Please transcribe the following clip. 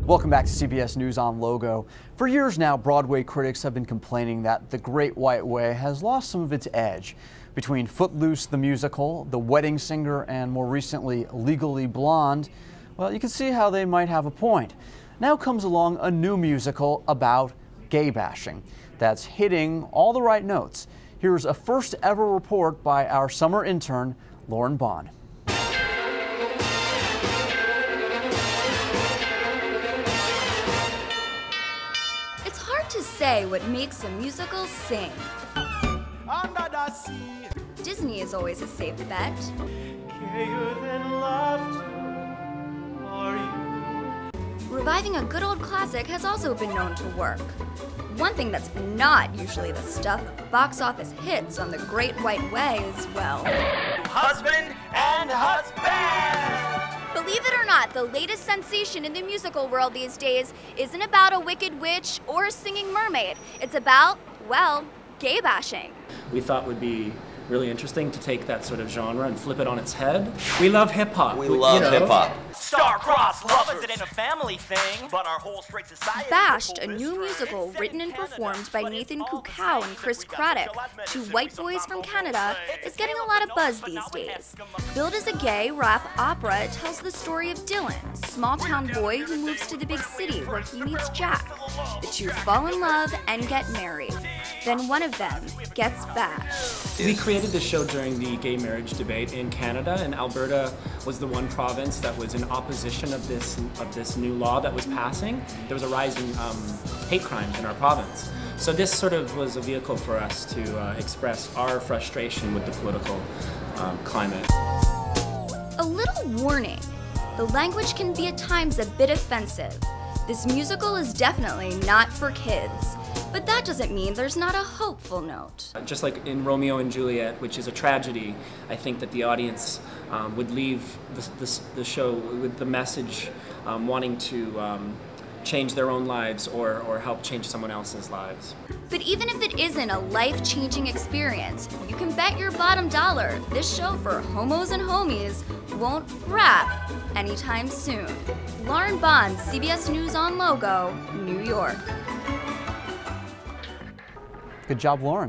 Welcome back to CBS News on Logo. For years now, Broadway critics have been complaining that The Great White Way has lost some of its edge. Between Footloose the musical, The Wedding Singer, and more recently Legally Blonde, well, you can see how they might have a point. Now comes along a new musical about gay bashing that's hitting all the right notes. Here's a first ever report by our summer intern, Lauren Bond. It's hard to say what makes a musical sing. Under the sea, Disney is always a safe bet. gayer than laughter are you. Reviving a good old classic has also been known to work. One thing that's not usually the stuff of box office hits on The Great White Way is, well, Husband and husband. believe it or not, the latest sensation in the musical world these days isn't about a wicked witch or a singing mermaid. It's about, well, gay bashing. We thought would be really interesting to take that sort of genre and flip it on its head. We love hip hop. We love hip hop. Star-crossed lovers, it ain't a family thing, but our whole straight society. Bashed, a new musical written and performed by Nathan Kukau and Chris Craddock, two white boys from Canada, is getting a lot of buzz these days. Billed as a gay rap opera, it tells the story of Dylan, a small-town boy who moves to the big city where he meets Jack. The two fall in love and get married. Then one of them gets bashed. We created the show during the gay marriage debate in Canada, and Alberta was the one province that was in opposition of this new law that was passing. There was a rise in hate crimes in our province. So this sort of was a vehicle for us to express our frustration with the political climate. A little warning, the language can be at times a bit offensive. This musical is definitely not for kids, but that doesn't mean there's not a hopeful note. Just like in Romeo and Juliet, which is a tragedy, I think that the audience would leave the show with the message wanting to change their own lives or help change someone else's lives. But even if it isn't a life-changing experience, you can bet your bottom dollar this show for homos and homies won't wrap anytime soon. Lauren Bond, CBS News on Logo, New York. Good job, Lauren.